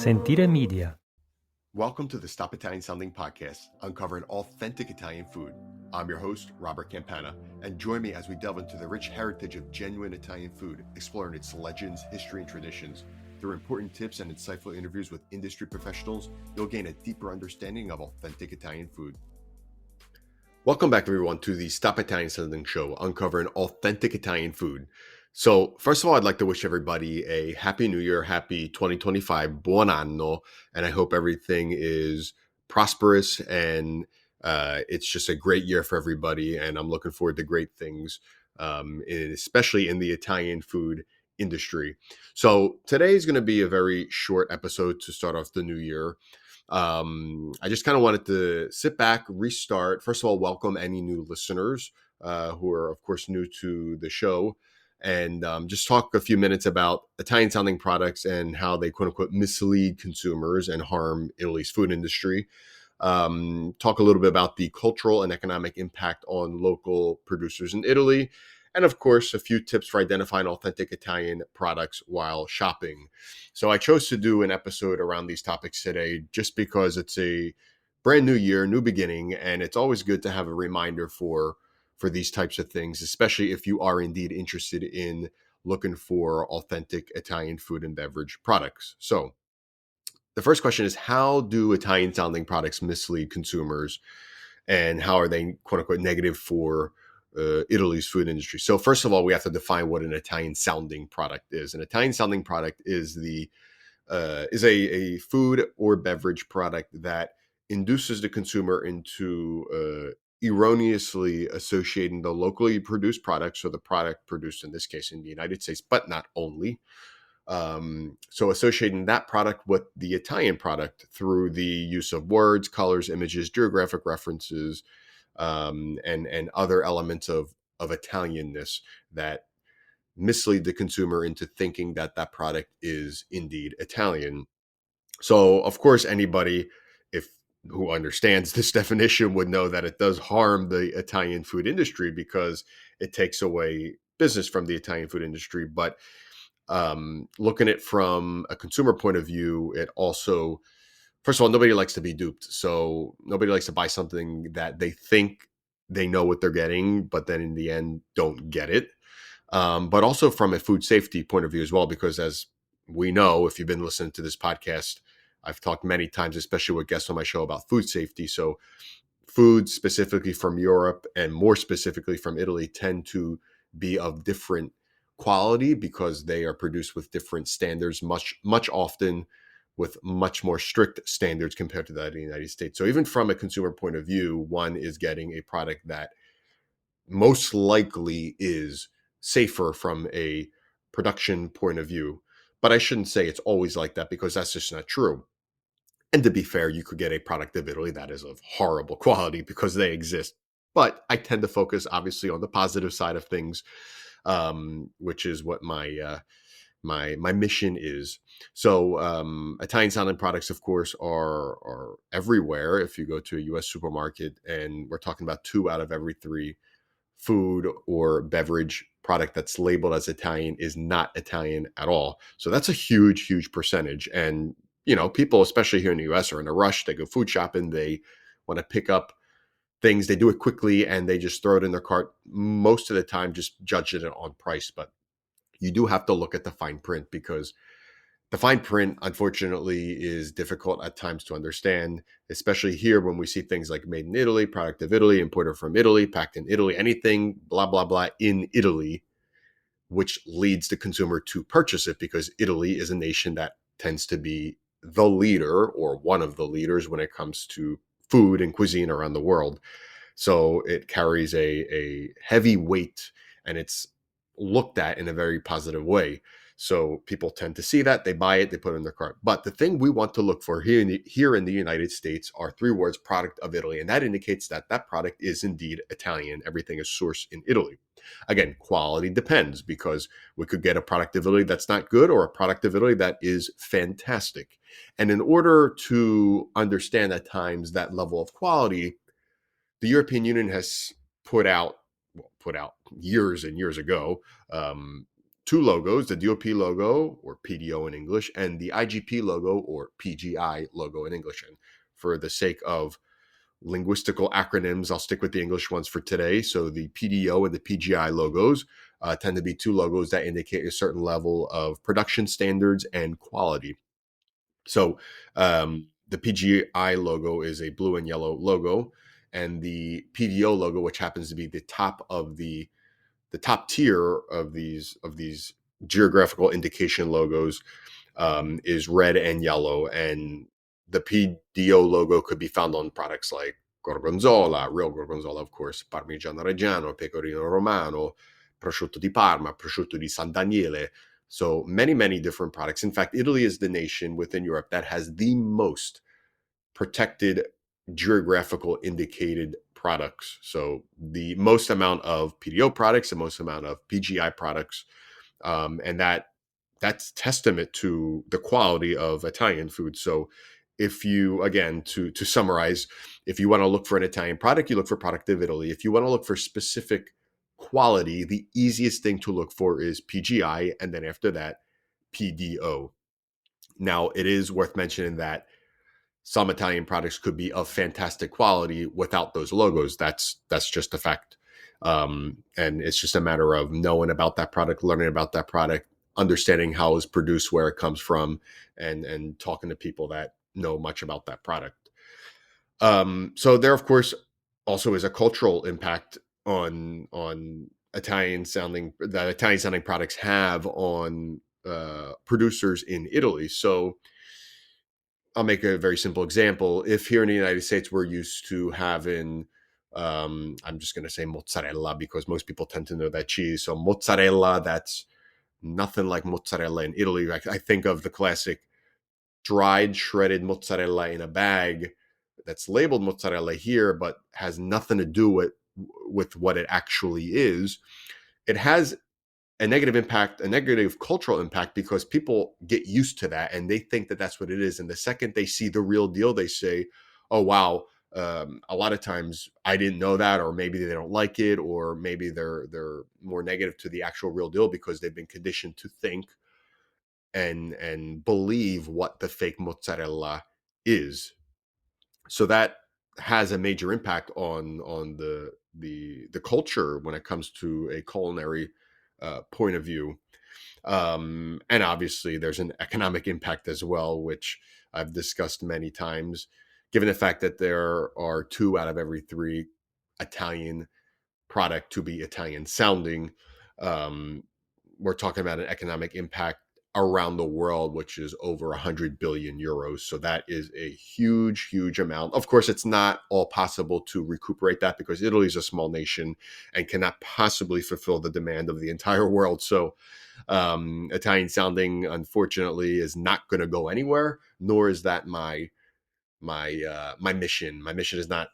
Sentire Media. Welcome to the Stop Italian Sounding podcast, uncovering authentic Italian food. I'm your host, Robert Campana, and join me as we delve into the rich heritage of genuine Italian food, exploring its legends, history, and traditions. Through important tips and insightful interviews with industry professionals, you'll gain a deeper understanding of authentic Italian food. Welcome back, everyone, to the Stop Italian Sounding show, uncovering authentic Italian food. So, first of all, I'd like to wish everybody a happy new year, happy 2025, buon anno, and I hope everything is prosperous and it's just a great year for everybody. And I'm looking forward to great things, especially in the Italian food industry. So, today is going to be a very short episode to start off the new year. I just kind of wanted to sit back, restart. First of all, welcome any new listeners who are, of course, new to the show, and just talk a few minutes about Italian sounding products and how they, quote unquote, mislead consumers and harm Italy's food industry. Talk a little bit about the cultural and economic impact on local producers in Italy. And of course, a few tips for identifying authentic Italian products while shopping. So I chose to do an episode around these topics today just because it's a brand new year, new beginning, and it's always good to have a reminder for these types of things, especially if you are indeed interested in looking for authentic Italian food and beverage products. So the first question is, how do Italian sounding products mislead consumers, and how are they, quote unquote, negative for Italy's food industry? So first of all, we have to define what an Italian sounding product is. An Italian sounding product is a food or beverage product that induces the consumer into erroneously associating the locally produced product, so the product produced in this case in the United States, but not only. So associating that product with the Italian product through the use of words, colors, images, geographic references, and other elements of Italianness that mislead the consumer into thinking that that product is indeed Italian. So, of course, anybody if who understands this definition would know that it does harm the Italian food industry because it takes away business from the Italian food industry. But looking at it from a consumer point of view, it also, first of all, nobody likes to be duped. So nobody likes to buy something that they think they know what they're getting, but then in the end don't get it. But also from a food safety point of view as well, because as we know, if you've been listening to this podcast, I've talked many times, especially with guests on my show, about food safety. So foods specifically from Europe and more specifically from Italy tend to be of different quality because they are produced with different standards, much often with much more strict standards compared to that in the United States. So even from a consumer point of view, one is getting a product that most likely is safer from a production point of view. But I shouldn't say it's always like that because that's just not true. And to be fair, you could get a product of Italy that is of horrible quality because they exist. But I tend to focus obviously on the positive side of things, which is what my mission is. So Italian sounding products, of course, are everywhere. If you go to a U.S. supermarket, and we're talking about 2 out of every 3 food or beverage product that's labeled as Italian is not Italian at all. So that's a huge percentage. And, people, especially here in the US, are in a rush. They go food shopping. They want to pick up things. They do it quickly and they just throw it in their cart. Most of the time, just judging it on price. But you do have to look at the fine print because the fine print, unfortunately, is difficult at times to understand, especially here when we see things like made in Italy, product of Italy, imported from Italy, packed in Italy, anything, blah, blah, blah, in Italy, which leads the consumer to purchase it because Italy is a nation that tends to be the leader or one of the leaders when it comes to food and cuisine around the world. So it carries a heavy weight and it's looked at in a very positive way. So people tend to see that, they buy it, they put it in their cart. But the thing we want to look for here in the United States are 3 words: product of Italy. And that indicates that that product is indeed Italian. Everything is sourced in Italy. Again, quality depends because we could get a product of Italy that's not good or a product of Italy that is fantastic. And in order to understand at times that level of quality, the European Union has put out years and years ago, two logos, the DOP logo, or PDO in English, and the IGP logo, or PGI logo in English. And for the sake of linguistical acronyms, I'll stick with the English ones for today. So the PDO and the PGI logos tend to be two logos that indicate a certain level of production standards and quality. So the PGI logo is a blue and yellow logo, and the PDO logo, which happens to be the top of the top tier of these geographical indication logos, is red and yellow. And the PDO logo could be found on products like Gorgonzola, real Gorgonzola, of course, Parmigiano Reggiano, Pecorino Romano, Prosciutto di Parma, Prosciutto di San Daniele. So many, many different products. In fact, Italy is the nation within Europe that has the most protected geographical indicated products. So the most amount of PDO products, the most amount of PGI products, and that's testament to the quality of Italian food. So if you, again, to summarize, if you want to look for an Italian product, you look for product of Italy. If you want to look for specific quality, the easiest thing to look for is PGI, and then after that, PDO. Now, it is worth mentioning that some Italian products could be of fantastic quality without those logos. That's just a fact. And it's just a matter of knowing about that product, learning about that product, understanding how it's produced, where it comes from, and talking to people that know much about that product. So there, of course, also is a cultural impact on Italian sounding that Italian sounding products have on producers in Italy. So I'll make a very simple example. If here in the United States we're used to having, I'm just going to say mozzarella because most people tend to know that cheese. So mozzarella, that's nothing like mozzarella in Italy. I think of the classic dried shredded mozzarella in a bag that's labeled mozzarella here, but has nothing to do with what it actually is. It has a negative impact, a negative cultural impact, because people get used to that and they think that that's what it is. And the second they see the real deal, they say, "Oh wow." A lot of times I didn't know that, or maybe they don't like it, or maybe they're more negative to the actual real deal because they've been conditioned to think and believe what the fake mozzarella is. So that has a major impact on the culture when it comes to a culinary point of view. And obviously, there's an economic impact as well, which I've discussed many times. Given the fact that there are 2 out of every 3 Italian product to be Italian sounding, um, we're talking about an economic impact around the world, which is over 100 billion euros. So that is a huge, huge amount. Of course, it's not all possible to recuperate that because Italy is a small nation and cannot possibly fulfill the demand of the entire world. So Italian sounding, unfortunately, is not going to go anywhere. Nor is that my mission. My mission is not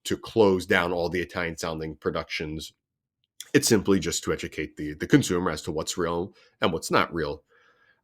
to close down all the Italian sounding productions. It's simply just to educate the consumer as to what's real and what's not real.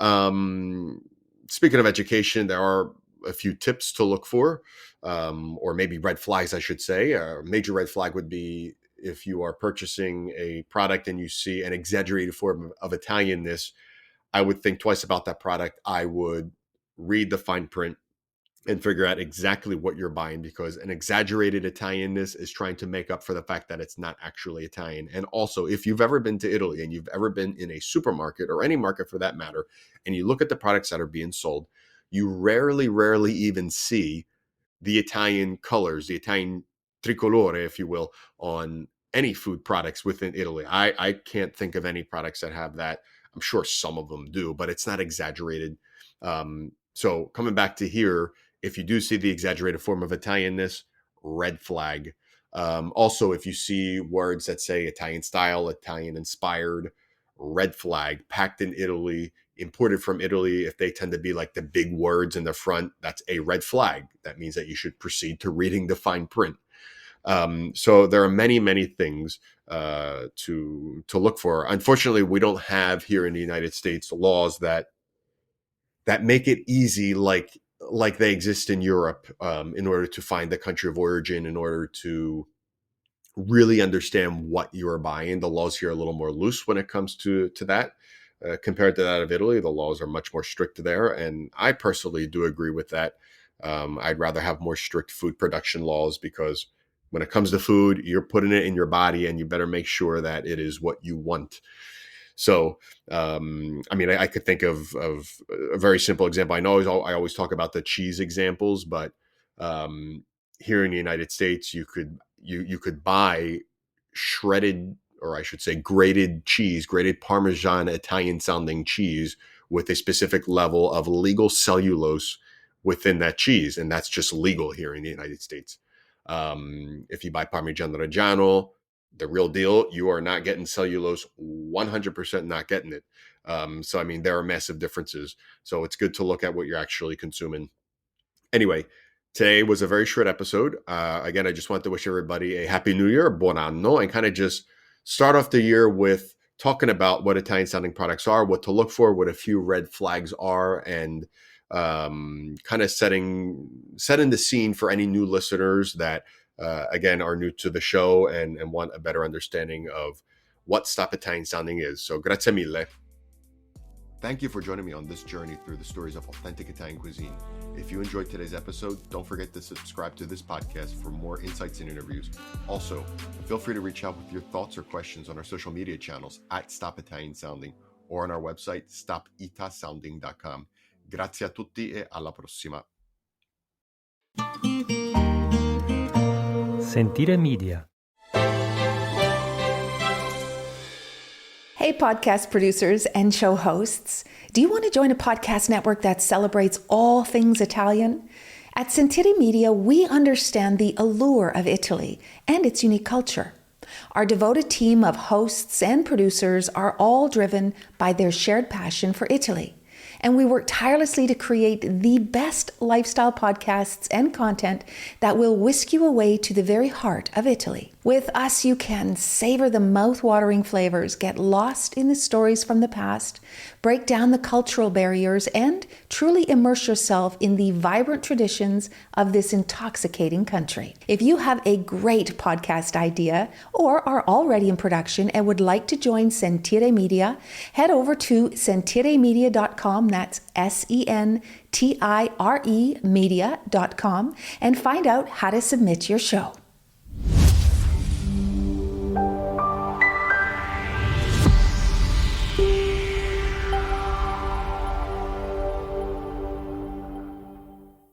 Um, Speaking of education, there are a few tips to look for, or maybe red flags, I should say. A major red flag would be if you are purchasing a product and you see an exaggerated form of Italianness. I would think twice about that product. I would read the fine print and figure out exactly what you're buying, because an exaggerated Italianness is trying to make up for the fact that it's not actually Italian. And also, if you've ever been to Italy and you've ever been in a supermarket or any market for that matter, and you look at the products that are being sold, you rarely even see the Italian colors, the Italian tricolore, if you will, on any food products within Italy. I can't think of any products that have that. I'm sure some of them do, but it's not exaggerated. So coming back to here, if you do see the exaggerated form of Italianness, red flag. Also, if you see words that say Italian style, Italian inspired, red flag. Packed in Italy, imported from Italy, if they tend to be like the big words in the front, that's a red flag. That means that you should proceed to reading the fine print. So there are many things to look for. Unfortunately, we don't have here in the United States laws that make it easy like they exist in Europe, in order to find the country of origin, in order to really understand what you're buying. The laws here are a little more loose when it comes to that. compared to that of Italy, the laws are much more strict there. And I personally do agree with that. I'd rather have more strict food production laws because when it comes to food, you're putting it in your body and you better make sure that it is what you want. So, I could think of a very simple example. I always talk about the cheese examples, but here in the United States, you could buy shredded, or I should say grated cheese, grated Parmesan Italian sounding cheese with a specific level of legal cellulose within that cheese. And that's just legal here in the United States. If you buy Parmigiano Reggiano, the real deal, you are not getting cellulose, 100% not getting it. There are massive differences. So it's good to look at what you're actually consuming. Anyway, today was a very short episode. Again, I just want to wish everybody a happy new year, buon anno, and kind of just start off the year with talking about what Italian sounding products are, what to look for, what a few red flags are, and kind of setting the scene for any new listeners that, again, are new to the show and want a better understanding of what Stop Italian Sounding is. So grazie mille. Thank you for joining me on this journey through the stories of authentic Italian cuisine. If you enjoyed today's episode, don't forget to subscribe to this podcast for more insights and interviews. Also, feel free to reach out with your thoughts or questions on our social media channels at Stop Italian Sounding or on our website, stopitasounding.com. Grazie a tutti e alla prossima. Sentire Media. Hey, podcast producers and show hosts. Do you want to join a podcast network that celebrates all things Italian? At Sentire Media, we understand the allure of Italy and its unique culture. Our devoted team of hosts and producers are all driven by their shared passion for Italy. And we work tirelessly to create the best lifestyle podcasts and content that will whisk you away to the very heart of Italy. With us, you can savor the mouth-watering flavors, get lost in the stories from the past, break down the cultural barriers, and truly immerse yourself in the vibrant traditions of this intoxicating country. If you have a great podcast idea or are already in production and would like to join Sentire Media, head over to sentiremedia.com, that's SENTIRE media.com, and find out how to submit your show.